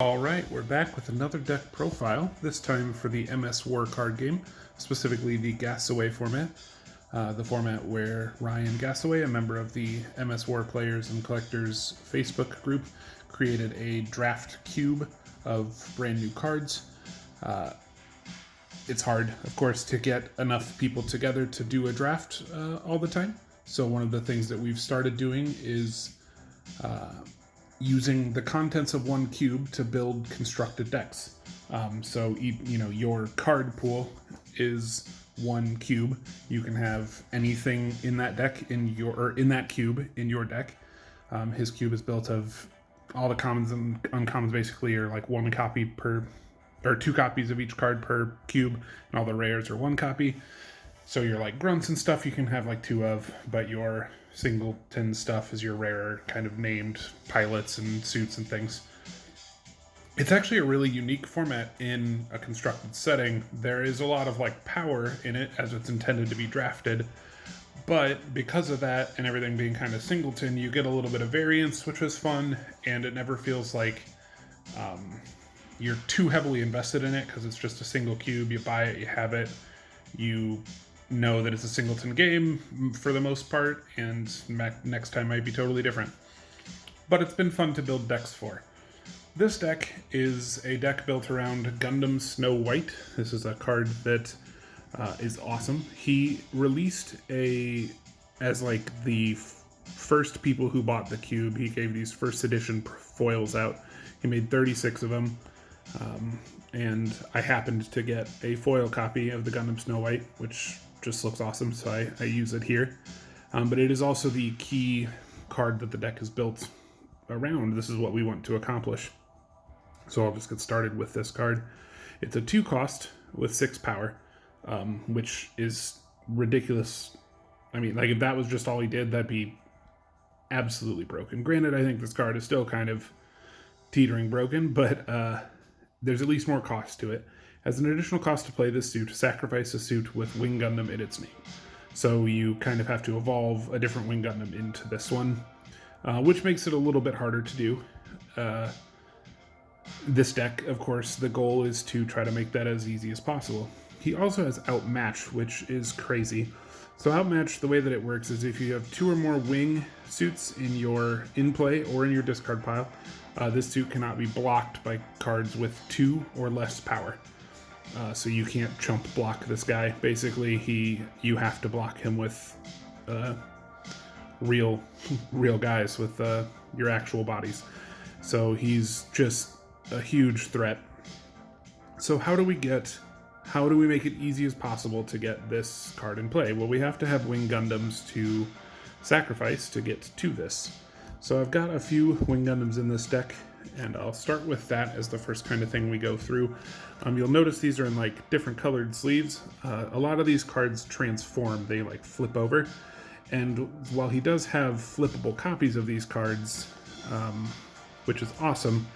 Alright, we're back with another deck profile, this time for the MS War card game, specifically the Gassaway format. The format where Ryan Gassaway, a member of the MS War Players and Collectors Facebook group, created a draft cube of brand new cards. It's hard, of course, to get enough people together to do a draft all the time. So one of the things that we've started doing is using the contents of one cube to build constructed decks. So your card pool is one cube. You can have anything in that deck in that cube in your deck. His cube is built of all the commons and uncommons basically are like one copy per, or two copies of each card per cube, and all the rares are one copy. So your like grunts and stuff you can have like two of, but your singleton stuff is your rare kind of named pilots and suits and things. It's actually a really unique format in a constructed setting. There is a lot of like power in it as it's intended to be drafted, but because of that and everything being kind of singleton, you get a little bit of variance, which was fun, and it never feels like you're too heavily invested in it because it's just a single cube. You buy it, you have it, you know that it's a singleton game for the most part, and next time might be totally different. But it's been fun to build decks for. This deck is a deck built around Gundam Snow White. This is a card that is awesome. He released as like the first people who bought the cube, he gave these first edition foils out. He made 36 of them. And I happened to get a foil copy of the Gundam Snow White, which just looks awesome, so I use it here. But it is also the key card that the deck is built around. This is what we want to accomplish. So I'll just get started with this card. It's a 2 cost with 6 power, which is ridiculous. I mean, like if that was just all he did, that'd be absolutely broken. Granted, I think this card is still kind of teetering broken, but there's at least more cost to it. As an additional cost to play this suit, sacrifice a suit with Wing Gundam in its name. So you kind of have to evolve a different Wing Gundam into this one, which makes it a little bit harder to do. This deck, of course, the goal is to try to make that as easy as possible. He also has Outmatch, which is crazy. So Outmatch, the way that it works is if you have 2 or more wing suits in your in-play or in your discard pile, this suit cannot be blocked by cards with 2 or less power. So you can't chump block this guy. Basically, you have to block him with real guys with your actual bodies. So he's just a huge threat. So how do we make it easy as possible to get this card in play? Well, we have to have Wing Gundams to sacrifice to get to this. So I've got a few Wing Gundams in this deck, and I'll start with that as the first kind of thing we go through. You'll notice these are in like different colored sleeves. A lot of these cards transform, they like flip over. And while he does have flippable copies of these cards, which is awesome,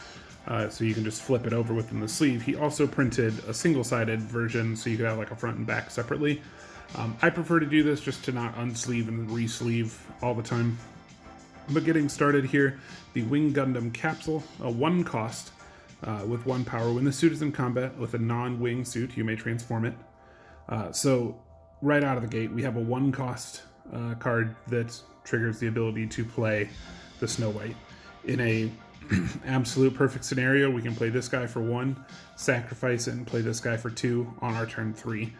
so you can just flip it over within the sleeve, he also printed a single-sided version so you could have like a front and back separately. I prefer to do this just to not unsleeve and re-sleeve all the time. But getting started here, the Wing Gundam Capsule, a 1 cost with 1 power. When the suit is in combat with a non-wing suit, you may transform it. So right out of the gate, we have a 1 cost card that triggers the ability to play the Snow White. In a absolute perfect scenario, we can play this guy for 1, sacrifice it, and play this guy for 2 on our turn 3,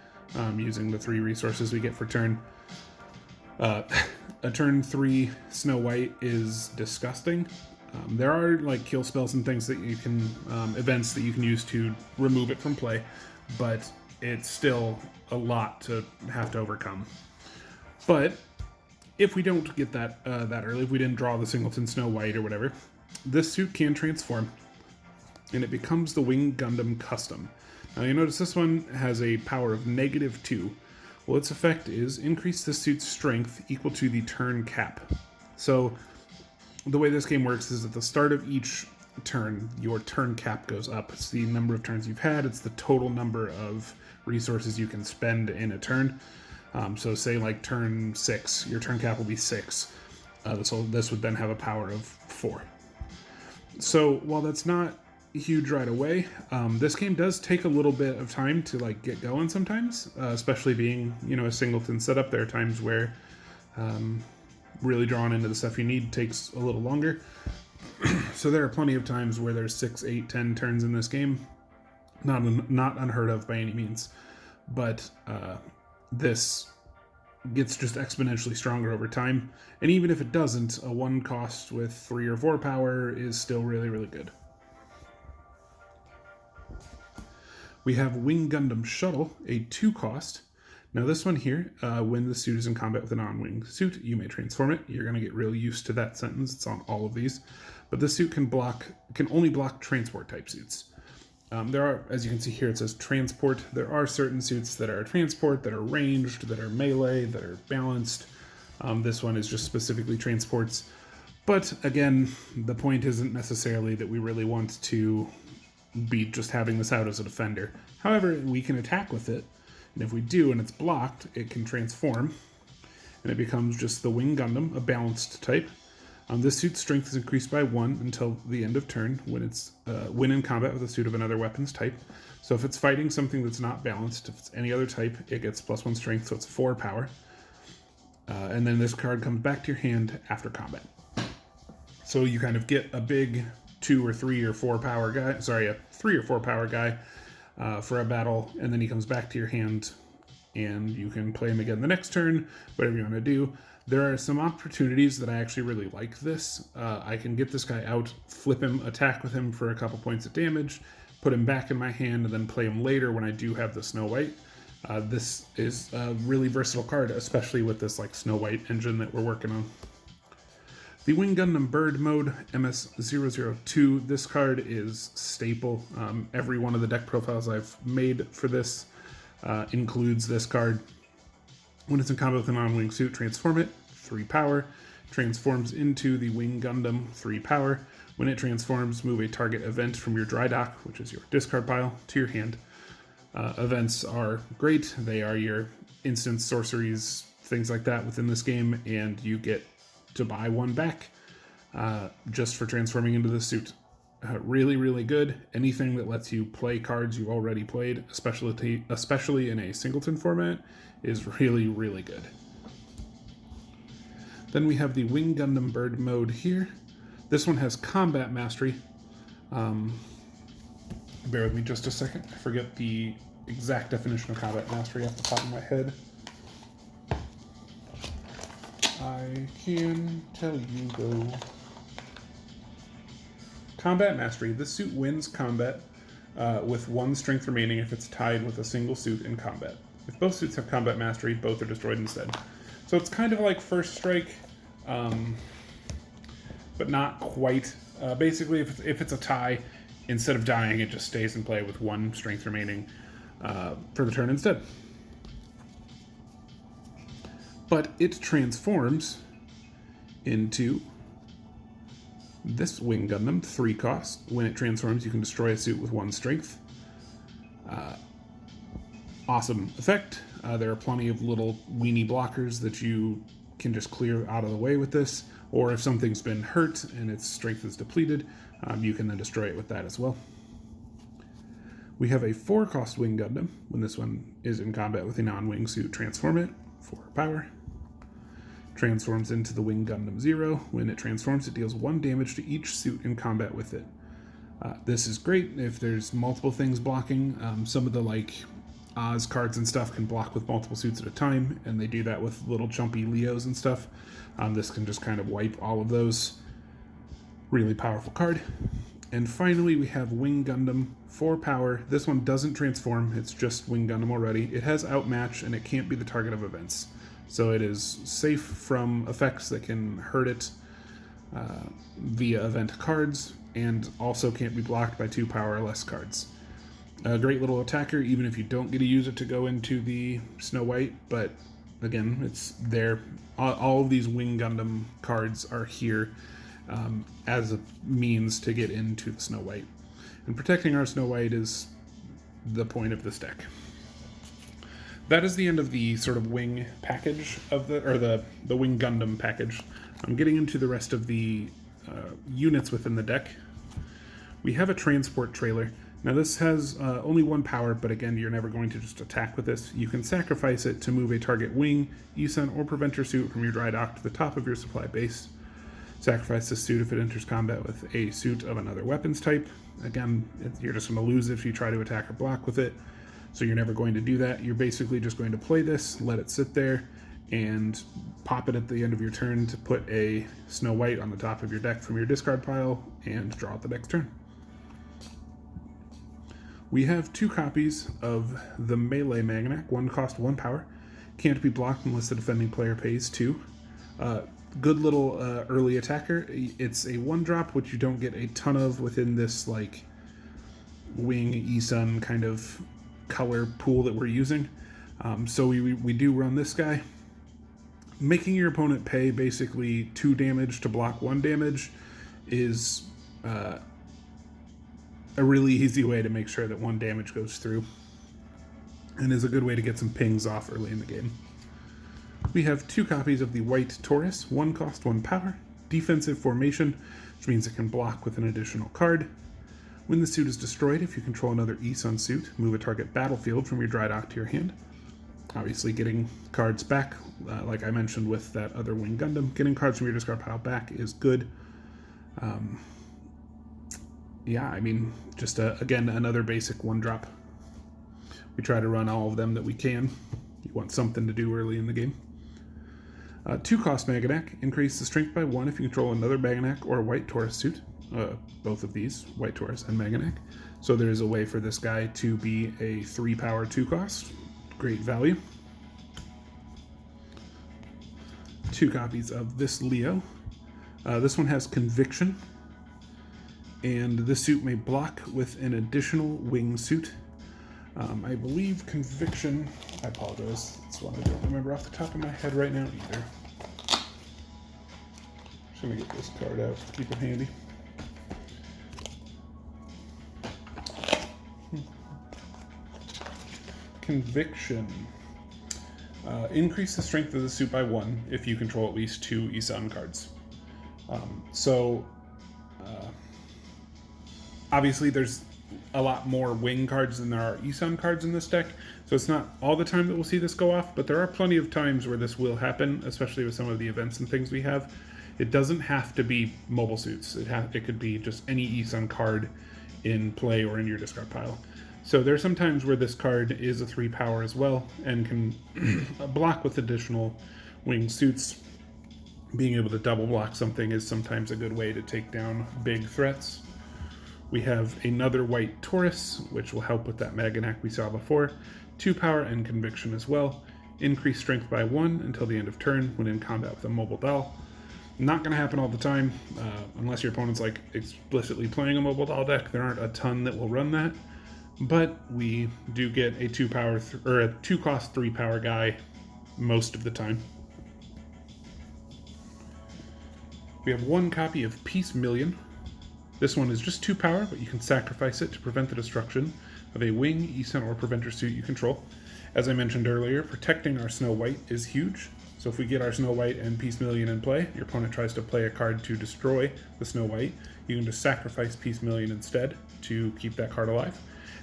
using the 3 resources we get for turn. A turn 3 Snow White is disgusting. There are like kill spells and things that you can, events that you can use to remove it from play, but it's still a lot to have to overcome. But if we don't get that early, if we didn't draw the singleton Snow White or whatever, this suit can transform, and it becomes the Wing Gundam Custom. Now you notice this one has a power of -2. Well, its effect is increase the suit's strength equal to the turn cap. So the way this game works is at the start of each turn, your turn cap goes up. It's the number of turns you've had. It's the total number of resources you can spend in a turn. So say like turn 6, your turn cap will be 6. This would then have a power of 4. So while that's not huge right away. This game does take a little bit of time to like get going sometimes, especially being, you know, a singleton setup. There are times where really drawing into the stuff you need takes a little longer. So there are plenty of times where there's 6, 8, 10 turns in this game. Not unheard of by any means, but this gets just exponentially stronger over time. And even if it doesn't, a 1 cost with 3 or 4 power is still really, really good. We have Wing Gundam Shuttle, a 2 cost. Now this one here, when the suit is in combat with a non-wing suit, you may transform it. You're going to get real used to that sentence. It's on all of these. But this suit can only block transport type suits. There are, as you can see here, it says transport. There are certain suits that are transport, that are ranged, that are melee, that are balanced. This one is just specifically transports. But again, the point isn't necessarily that we really want to be just having this out as a defender. However, we can attack with it, and if we do and it's blocked, it can transform, and it becomes just the Wing Gundam, a balanced type. This suit's strength is increased by 1 until the end of turn when in combat with a suit of another weapon's type. So if it's fighting something that's not balanced, if it's any other type, it gets +1 strength, so it's 4 power. And then this card comes back to your hand after combat. So you kind of get a big 2 or 3 or 4 power guy, a 3 or 4 power guy for a battle, and then he comes back to your hand, and you can play him again the next turn, whatever you want to do. There are some opportunities that I actually really like this. I can get this guy out, flip him, attack with him for a couple points of damage, put him back in my hand, and then play him later when I do have the Snow White. This is a really versatile card, especially with this like Snow White engine that we're working on. The Wing Gundam Bird Mode, MS-002. This card is staple. Every one of the deck profiles I've made for this includes this card. When it's in combat with a non-wing suit, transform it, 3 power. Transforms into the Wing Gundam, 3 power. When it transforms, move a target event from your dry dock, which is your discard pile, to your hand. Events are great. They are your instants, sorceries, things like that within this game, and you get to buy 1 back just for transforming into the suit. Really, really good. Anything that lets you play cards you've already played, especially in a singleton format, is really, really good. Then we have the Wing Gundam Bird Mode here. This one has Combat Mastery. Bear with me just a second. I forget the exact definition of Combat Mastery off the top of my head. I can tell you, though. Combat Mastery. This suit wins combat with 1 strength remaining if it's tied with a single suit in combat. If both suits have Combat Mastery, both are destroyed instead. So it's kind of like First Strike, but not quite. Basically, if it's a tie, instead of dying, it just stays in play with 1 strength remaining for the turn instead. But it transforms into this Wing Gundam, 3 cost. When it transforms, you can destroy a suit with 1 strength. Awesome effect. There are plenty of little weenie blockers that you can just clear out of the way with this, or if something's been hurt and its strength is depleted, you can then destroy it with that as well. We have a 4 cost Wing Gundam. When this one is in combat with a non-wing suit, transform it, 4 power. Transforms into the Wing Gundam 0. When it transforms, it deals 1 damage to each suit in combat with it. This is great if there's multiple things blocking. Some of the like Oz cards and stuff can block with multiple suits at a time, and they do that with little chumpy Leos and stuff. This can just kind of wipe all of those. Really powerful card. And finally, we have Wing Gundam, 4 power. This one doesn't transform, it's just Wing Gundam already. It has Outmatch, and it can't be the target of events. So it is safe from effects that can hurt it via event cards, and also can't be blocked by 2 power or less cards. A great little attacker, even if you don't get to use it to go into the Snow White, but again, it's there. All of these Wing Gundam cards are here as a means to get into the Snow White. And protecting our Snow White is the point of this deck. That is the end of the sort of wing package of the Wing Gundam package. I'm getting into the rest of the units within the deck. We have a transport trailer. Now this has only 1 power, but again, you're never going to just attack with this. You can sacrifice it to move a target wing, ESUN, or preventer suit from your dry dock to the top of your supply base. Sacrifice this suit if it enters combat with a suit of another weapons type. Again, you're just going to lose if you try to attack or block with it, so you're never going to do that. You're basically just going to play this, let it sit there, and pop it at the end of your turn to put a Snow White on the top of your deck from your discard pile and draw it the next turn. We have 2 copies of the Melee Maganac. 1 cost 1 power. Can't be blocked unless the defending player pays 2. Good little early attacker. It's a 1-drop, which you don't get a ton of within this like wing ESUN kind of color pool that we're using. So we do run this guy. Making your opponent pay basically 2 damage to block 1 damage is a really easy way to make sure that 1 damage goes through, and is a good way to get some pings off early in the game. We have 2 copies of the White Taurus. 1 cost 1 power. Defensive formation, which means it can block with an additional card. When the suit is destroyed, if you control another ESUN suit, move a target battlefield from your dry dock to your hand. Obviously getting cards back, like I mentioned with that other Wing Gundam, getting cards from your discard pile back is good. Yeah, I mean, just again, another basic 1-drop. We try to run all of them that we can. You want something to do early in the game. 2 cost Maganac. Increase the strength by 1 if you control another Maganac or a White Taurus suit. Both of these, White Taurus and Maganac. So there is a way for this guy to be a 3 power 2 cost. Great value. 2 copies of this Leo. This one has Conviction, and this suit may block with an additional wing suit. I believe Conviction, I apologize, that's one I don't remember off the top of my head right now either. Just gonna get this card out to keep it handy. Conviction. Increase the strength of the suit by 1 if you control at least 2 ESUN cards. Obviously there's a lot more wing cards than there are ESUN cards in this deck, so it's not all the time that we'll see this go off, but there are plenty of times where this will happen, especially with some of the events and things we have. It doesn't have to be mobile suits. It could be just any ESUN card in play or in your discard pile. So there are some times where this card is a 3 power as well and can block with additional wing suits. Being able to double block something is sometimes a good way to take down big threats. We have another White Taurus, which will help with that Maganac we saw before. 2 power and Conviction as well. Increase strength by 1 until the end of turn when in combat with a mobile doll. Not going to happen all the time, unless your opponent's like explicitly playing a mobile doll deck. There aren't a ton that will run that, but we do get a 2 power or a 2 cost 3 power guy most of the time. We have 1 copy of Peace Million. This one is just 2 power, but you can sacrifice it to prevent the destruction of a wing, ESUN, or preventer suit you control. As I mentioned earlier, protecting our Snow White is huge. So if we get our Snow White and Peace Million in play, your opponent tries to play a card to destroy the Snow White, you can just sacrifice Peace Million instead to keep that card alive.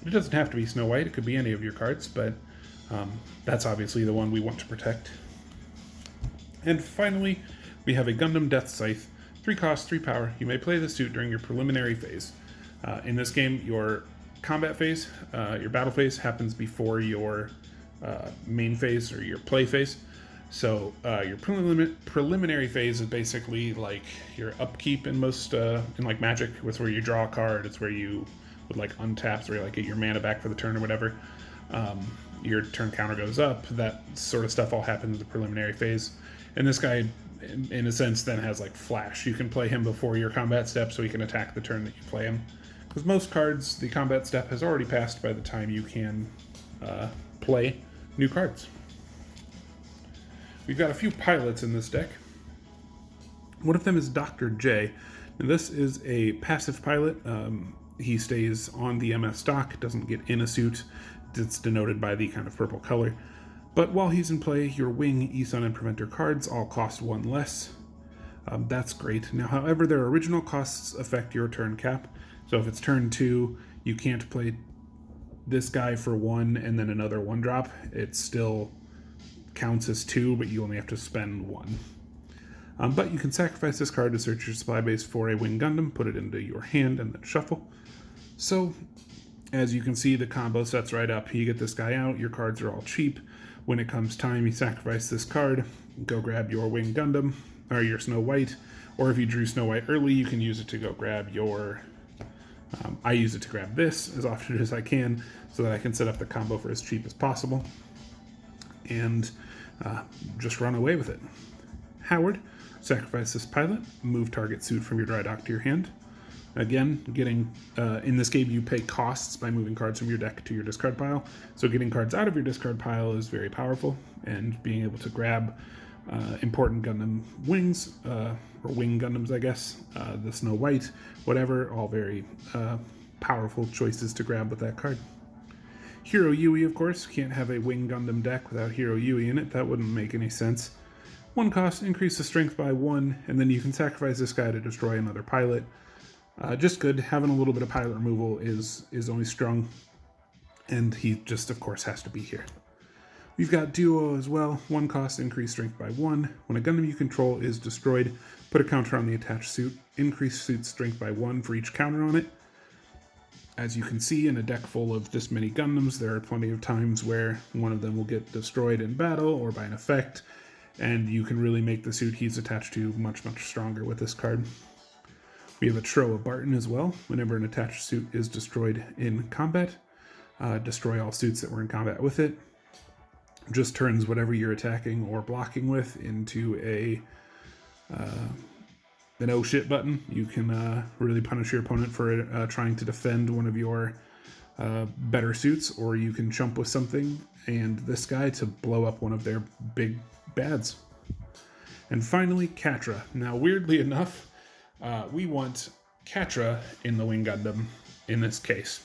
It doesn't have to be Snow White, it could be any of your cards, but that's obviously the one we want to protect. And finally, we have a Gundam Death Scythe. 3 cost, 3 power. You may play the suit during your preliminary phase. In this game, your combat phase, your battle phase, happens before your main phase or your play phase. So your preliminary phase is basically like your upkeep in most, in like Magic, with where you draw a card. It's where you would like untap, where you like get your mana back for the turn or whatever. Your turn counter goes up. That sort of stuff all happens in the preliminary phase. And this guy, in a sense, then has like flash. You can play him before your combat step so he can attack the turn that you play him. Because most cards, the combat step has already passed by the time you can play new cards. We've got a few pilots in this deck. One of them is Dr. J. Now, this is a passive pilot. He stays on the MS stock, doesn't get in a suit. It's denoted by the kind of purple color. But while he's in play, your Wing, ESUN, and Preventer cards all cost 1 less. That's great. Now, however, their original costs affect your turn cap. So if it's turn 2, you can't play this guy for 1 and then another 1-drop. It still counts as 2, but you only have to spend 1. But you can sacrifice this card to search your supply base for a Wing Gundam, put it into your hand, and then shuffle. So, as you can see, the combo sets right up. You get this guy out, your cards are all cheap. When it comes time, you sacrifice this card, go grab your Wing Gundam, or your Snow White, or if you drew Snow White early, you can use it to go grab your... I use it to grab this as often as I can, so that I can set up the combo for as cheap as possible, and just run away with it. Howard, sacrifice this pilot, move target suit from your dry dock to your hand. Again, getting in this game you pay costs by moving cards from your deck to your discard pile, so getting cards out of your discard pile is very powerful, and being able to grab important Gundam wings, or Wing Gundams I guess, the Snow White, whatever, all very powerful choices to grab with that card. Hero Yui, of course, can't have a Wing Gundam deck without Hero Yui in it, that wouldn't make any sense. 1 cost, increase the strength by 1, and then you can sacrifice this guy to destroy another pilot. Just good. Having a little bit of pilot removal is always strong, and he just, of course, has to be here. We've got Duo as well. 1 cost, increase strength by 1. When a Gundam you control is destroyed, put a counter on the attached suit. Increase suit's strength by 1 for each counter on it. As you can see, in a deck full of this many Gundams, there are plenty of times where one of them will get destroyed in battle or by an effect, and you can really make the suit he's attached to much, much stronger with this card. We have a Troa Barton as well. Whenever an attached suit is destroyed in combat, destroy all suits that were in combat with it. Just turns whatever you're attacking or blocking with into an oh shit button. You can really punish your opponent for trying to defend one of your better suits, or you can chump with something and this guy to blow up one of their big bads. And finally, Catra. Now, weirdly enough, we want Catra in the Wing Gundam in this case.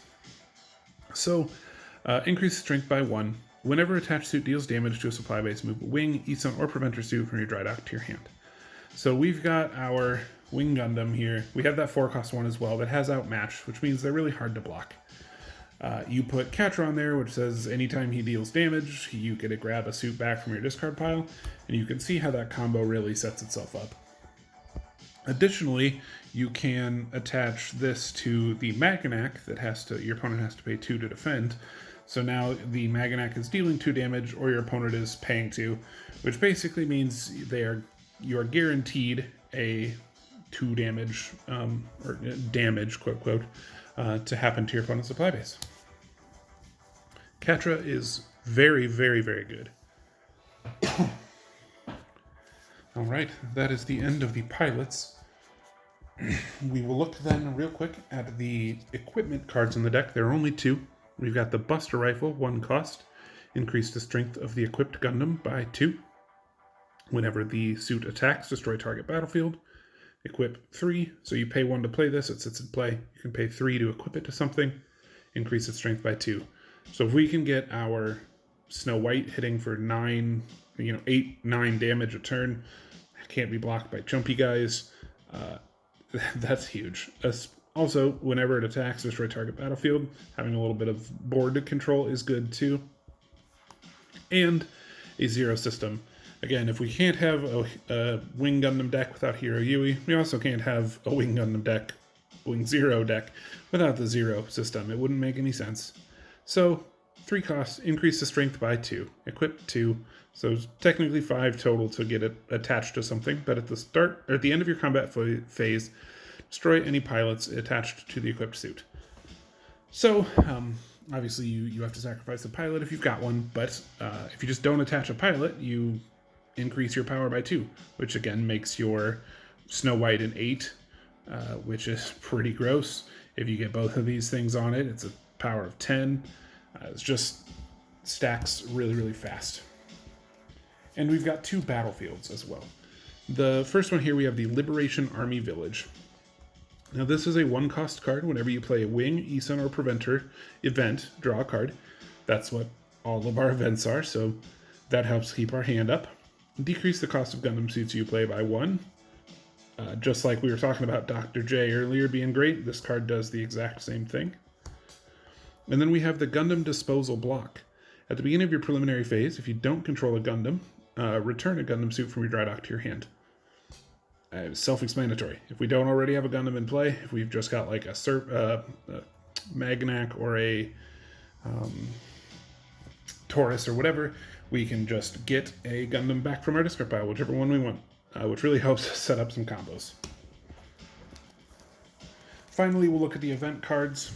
So, increase strength by 1. Whenever attached suit deals damage to a supply base, move a Wing, Eson, or Preventer suit from your dry dock to your hand. So we've got our Wing Gundam here. We have that 4-cost one as well that has Outmatch, which means they're really hard to block. You put Catra on there, which says anytime he deals damage, you get to grab a suit back from your discard pile, and you can see how that combo really sets itself up. Additionally, you can attach this to the Maganac that your opponent has to pay 2 to defend. So now the Maganac is dealing 2 damage, or your opponent is paying 2, which basically means you are guaranteed a 2 damage, or damage, quote, quote, to happen to your opponent's supply base. Catra is very, very, very good. All right, that is the end of the pilots. We will look then real quick at the equipment cards in the deck. There are only 2. We've got the Buster Rifle, 1 cost. Increase the strength of the equipped Gundam by 2. Whenever the suit attacks, destroy target battlefield. Equip 3, so you pay 1 to play this, it sits in play. You can pay 3 to equip it to something. Increase its strength by 2. So if we can get our Snow White hitting for 8, 9 damage a turn, can't be blocked by jumpy guys, that's huge. Also, whenever it attacks, destroy target battlefield. Having a little bit of board control is good too. And a 0 system. Again, if we can't have a Wing Gundam deck without Hero Yui, we also can't have a Wing Gundam deck, Wing 0 deck, without the 0 system. It wouldn't make any sense. So, 3 costs, increase the strength by 2. Equip 2, so technically 5 total to get it attached to something, but at the end of your combat phase, destroy any pilots attached to the equipped suit. So, obviously you have to sacrifice a pilot if you've got one, but if you just don't attach a pilot, you increase your power by 2, which again makes your Snow White an 8, which is pretty gross. If you get both of these things on it, it's a power of 10. It just stacks really, really fast. And we've got 2 battlefields as well. The first one here, we have the Liberation Army Village. Now this is a 1-cost card. Whenever you play a Wing, Eson, or Preventer event, draw a card. That's what all of our events are, so that helps keep our hand up. Decrease the cost of Gundam suits you play by 1. Just like we were talking about Dr. J earlier being great, this card does the exact same thing. And then we have the Gundam Disposal block. At the beginning of your preliminary phase, if you don't control a Gundam, return a Gundam suit from your dry dock to your hand. Self-explanatory. If we don't already have a Gundam in play, if we've just got like a Magnac or a Taurus or whatever, we can just get a Gundam back from our discard pile, whichever one we want, which really helps us set up some combos. Finally, we'll look at the event cards.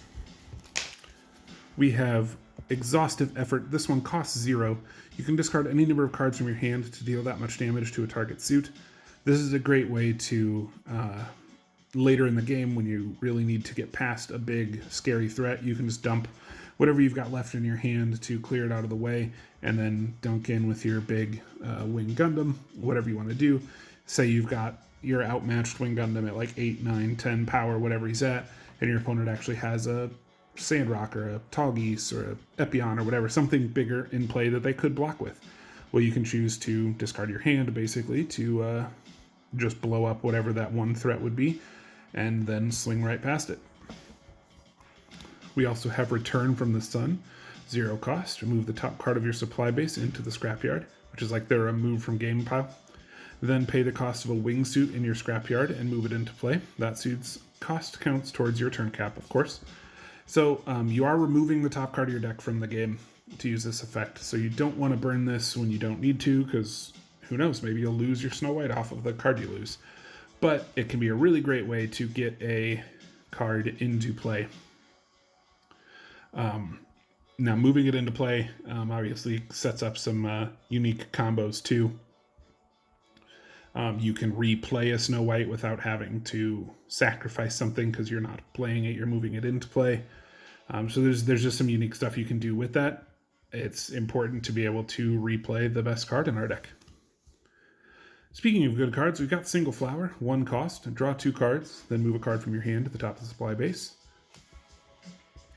We have Exhaustive Effort. This one costs 0. You can discard any number of cards from your hand to deal that much damage to a target suit. This is a great way to, later in the game, when you really need to get past a big, scary threat, you can just dump whatever you've got left in your hand to clear it out of the way, and then dunk in with your big Wing Gundam, whatever you want to do. Say you've got your outmatched Wing Gundam at like 8, 9, 10 power, whatever he's at, and your opponent actually has a Sandrock or a Tall Geese or a Epion or whatever, something bigger in play that they could block with. Well, you can choose to discard your hand, basically, to just blow up whatever that one threat would be, and then swing right past it. We also have Return from the Sun, 0 cost. Remove the top card of your supply base into the scrapyard, which is like their remove from game pile. Then pay the cost of a wingsuit in your scrapyard and move it into play. That suit's cost counts towards your turn cap, of course. So you are removing the top card of your deck from the game to use this effect. So you don't want to burn this when you don't need to, because who knows, maybe you'll lose your Snow White off of the card you lose. But it can be a really great way to get a card into play. Now moving it into play obviously sets up some unique combos too. You can replay a Snow White without having to sacrifice something because you're not playing it, you're moving it into play. So there's just some unique stuff you can do with that. It's important to be able to replay the best card in our deck. Speaking of good cards, we've got Single Flower, 1 cost. Draw 2 cards, then move a card from your hand to the top of the supply base.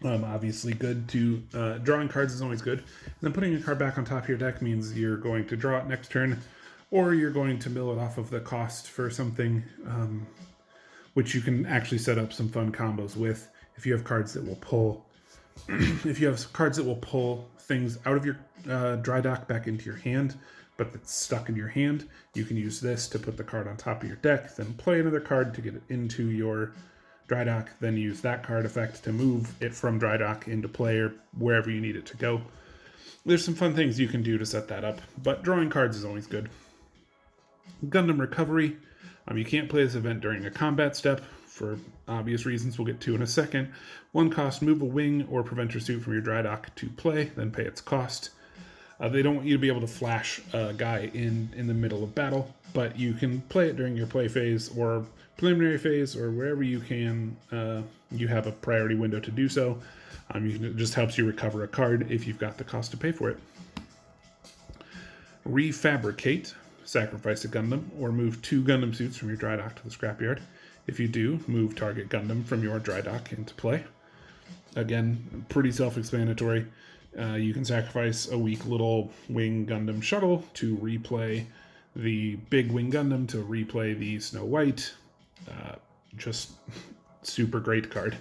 Obviously good to, drawing cards is always good. And then putting a card back on top of your deck means you're going to draw it next turn, or you're going to mill it off of the cost for something, which you can actually set up some fun combos with if you have cards that will pull. If you have cards that will pull things out of your dry dock back into your hand, but it's stuck in your hand, you can use this to put the card on top of your deck, then play another card to get it into your dry dock, then use that card effect to move it from dry dock into play or wherever you need it to go. There's some fun things you can do to set that up, but drawing cards is always good. Gundam Recovery. You can't play this event during a combat step for obvious reasons we'll get to in a second. 1 cost, move a wing or prevent your suit from your dry dock to play, then pay its cost. They don't want you to be able to flash a guy in the middle of battle, but you can play it during your play phase or preliminary phase or wherever you can. You have a priority window to do so. It just helps you recover a card if you've got the cost to pay for it. Refabricate. Sacrifice a Gundam or move 2 Gundam suits from your dry dock to the scrapyard. If you do, move target Gundam from your dry dock into play. Again, pretty self-explanatory. You can sacrifice a weak little Wing Gundam shuttle to replay the big Wing Gundam, to replay the Snow White. Just super great card.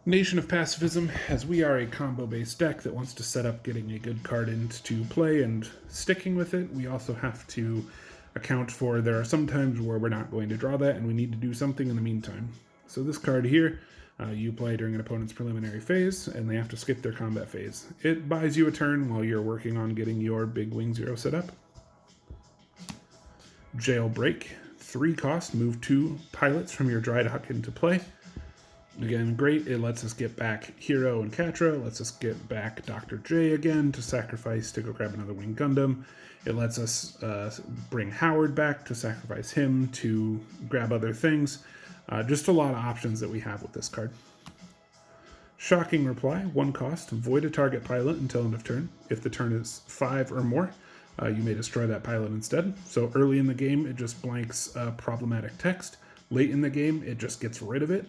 Nation of Pacifism, as we are a combo-based deck that wants to set up getting a good card into play and sticking with it, we also have to account for there are some times where we're not going to draw that and we need to do something in the meantime. So this card here, you play during an opponent's preliminary phase, and they have to skip their combat phase. It buys you a turn while you're working on getting your big Wing Zero set up. Jailbreak, 3 cost, move 2 pilots from your dry dock into play. Again, great. It lets us get back Hero and Catra. Lets us get back Dr. J again to sacrifice to go grab another Wing Gundam. It lets us bring Howard back to sacrifice him to grab other things. Just a lot of options that we have with this card. Shocking Reply, 1 cost. Void a target pilot until end of turn. If the turn is 5 or more, you may destroy that pilot instead. So early in the game, it just blanks problematic text. Late in the game, it just gets rid of it.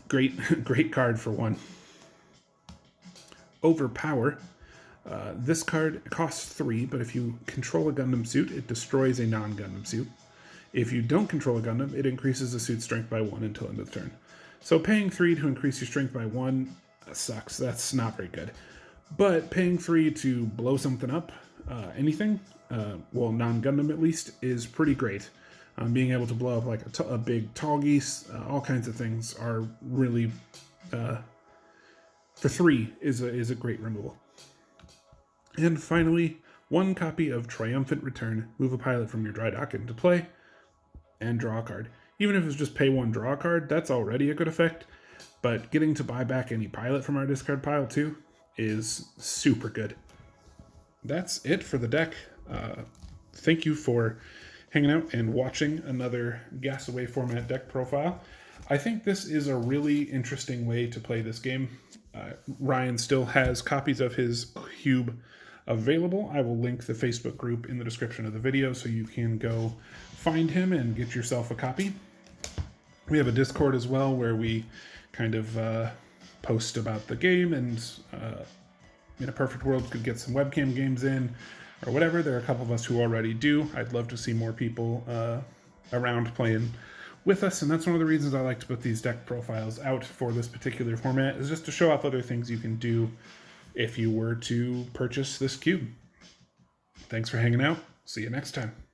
Great card for 1. Overpower. This card costs 3, but if you control a Gundam suit, it destroys a non-Gundam suit. If you don't control a Gundam, it increases the suit's strength by 1 until end of turn. So paying 3 to increase your strength by 1 sucks. That's not very good. But paying 3 to blow something up, anything, well, non-Gundam at least, is pretty great. Being able to blow up like a big tall geese, all kinds of things are really, for 3 is a great removal. And finally, 1 copy of Triumphant Return. Move a pilot from your dry dock into play and draw a card. Even if it's just pay 1, draw a card, that's already a good effect. But getting to buy back any pilot from our discard pile too is super good. That's it for the deck. Thank you for hanging out and watching another Gassaway Format deck profile. I think this is a really interesting way to play this game. Ryan still has copies of his cube available. I will link the Facebook group in the description of the video so you can go find him and get yourself a copy. We have a Discord as well where we kind of post about the game, and in a perfect world could get some webcam games in or whatever. There are a couple of us who already do. I'd love to see more people around playing with us, and that's one of the reasons I like to put these deck profiles out for this particular format, is just to show off other things you can do if you were to purchase this cube. Thanks for hanging out. See you next time.